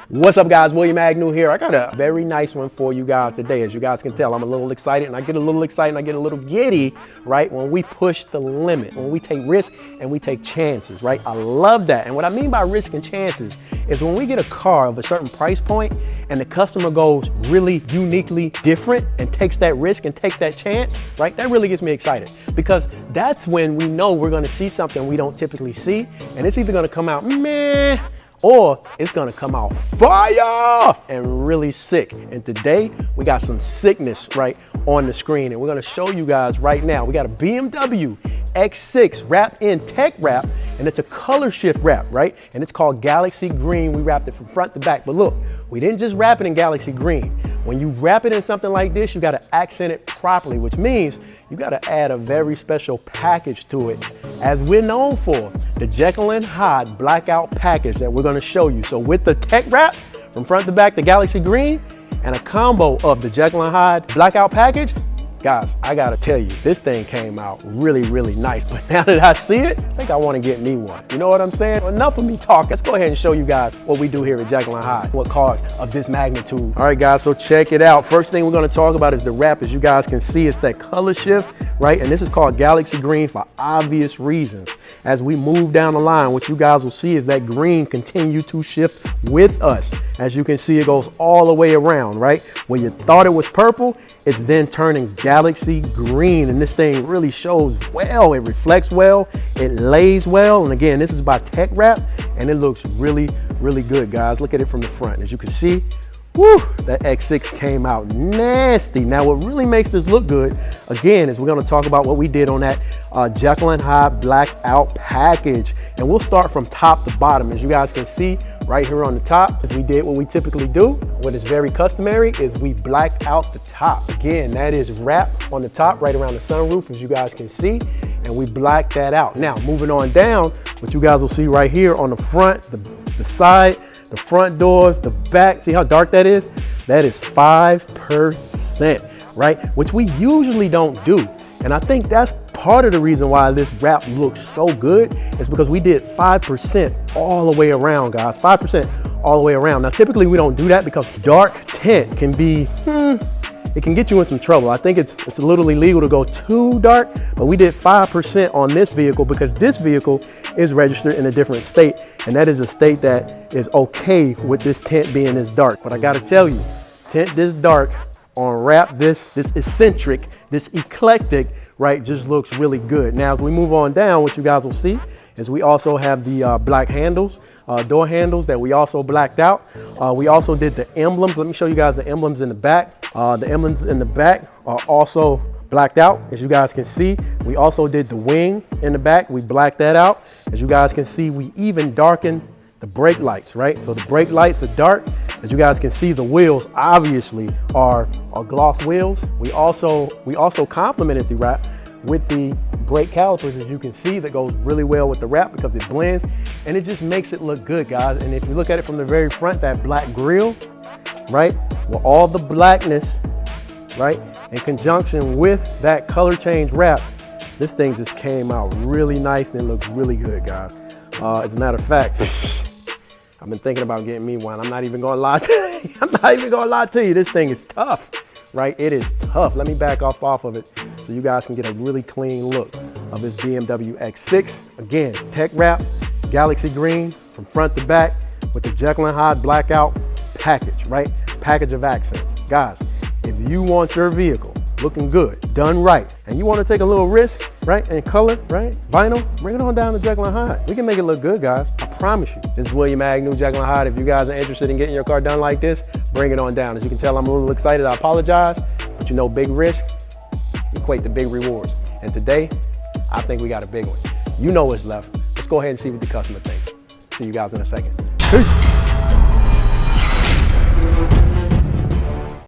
What's up, guys? William Agnew here. I got a very nice one for you guys today. As you guys can tell, I'm a little excited, and I get a little excited and I get a little giddy, right, when we push the limit, when we take risks and we take chances, right? I love that. And what I mean by risk and chances is when we get a car of a certain price point and the customer goes really uniquely different and takes that risk and take that chance, right? That really gets me excited, because that's when we know we're going to see something we don't typically see, and it's either going to come out meh, or it's gonna come out fire and really sick. And today we got some sickness right on the screen, and we're gonna show you guys right now. We got a BMW X6 wrapped in tech wrap, and it's a color shift wrap, right? And it's called Galaxy Green. We wrapped it from front to back, but look, we didn't just wrap it in Galaxy Green. When you wrap it in something like this, you gotta accent it properly, which means you gotta add a very special package to it, as we're known for, the Jekyll and Hydes blackout package that we're gonna show you. So with the tech wrap from front to back, the Galaxy Green, and a combo of the Jekyll and Hydes blackout package, guys, I gotta tell you, this thing came out really, really nice. But now that I see it, I think I wanna get me one. You know what I'm saying? Enough of me talking. Let's go ahead and show you guys what we do here at Jekyll and Hydes, what cars of this magnitude. All right, guys, so check it out. First thing we're gonna talk about is the wrap. As you guys can see, it's that color shift, right? And this is called Galaxy Green for obvious reasons. As we move down the line, what you guys will see is that green continue to shift with us. As you can see, it goes all the way around, right? When you thought it was purple, it's then turning Galaxy Green, and this thing really shows well. It reflects well, it lays well, and again, this is by tech wrap, and it looks really, really good, guys. Look at it from the front. As you can see, woo, that X6 came out nasty. Now, what really makes this look good, again, is we're gonna talk about what we did on that Jekyll and Hydes blackout package. And we'll start from top to bottom. As you guys can see right here on the top, as we did what we typically do, what is very customary is we black out the top. Again, that is wrap on the top right around the sunroof, as you guys can see, and we black that out. Now, moving on down, what you guys will see right here on the front, the side, the front doors, the back, see how dark that is? That is 5%, right? Which we usually don't do. And I think that's part of the reason why this wrap looks so good, is because we did 5% all the way around, guys. 5% all the way around. Now, typically we don't do that because dark tint can be, it can get you in some trouble. I think it's a little illegal to go too dark, but we did 5% on this vehicle because this vehicle is registered in a different state, and that is a state that is okay with this tint being this dark. But I gotta tell you, tint this dark on wrap, this eccentric, this eclectic, right, just looks really good. Now, as we move on down, what you guys will see is we also have the black handles, door handles that we also blacked out. We also did the emblems. Let me show you guys the emblems in the back. The emblems in the back are also blacked out, as you guys can see. We also did the wing in the back. We blacked that out. As you guys can see, we even darkened the brake lights, right? So the brake lights are dark. As you guys can see, the wheels obviously are gloss wheels. We also complemented the wrap with the brake calipers, as you can see, that goes really well with the wrap because it blends and it just makes it look good, guys. And if you look at it from the very front, that black grille, right, with all the blackness, right, in conjunction with that color change wrap, this thing just came out really nice and it looks really good, guys. As a matter of fact, I've been thinking about getting me one. I'm not even gonna lie to you. I'm not even gonna lie to you. This thing is tough, right? It is tough. Let me back off of it so you guys can get a really clean look of this BMW X6. Again, tech wrap, Galaxy Green from front to back with the Jekyll and Hydes blackout package, right? Package of accents. Guys, if you want your vehicle looking good, done right, and you want to take a little risk, right, and color, right, vinyl, bring it on down to Jekyll and Hydes. We can make it look good, guys. I promise you. This is William Agnew, Jekyll and Hydes. If you guys are interested in getting your car done like this, bring it on down. As you can tell, I'm a little excited. I apologize, but you know, big risk equate to big rewards. And today, I think we got a big one. You know what's left. Let's go ahead and see what the customer thinks. See you guys in a second. Peace.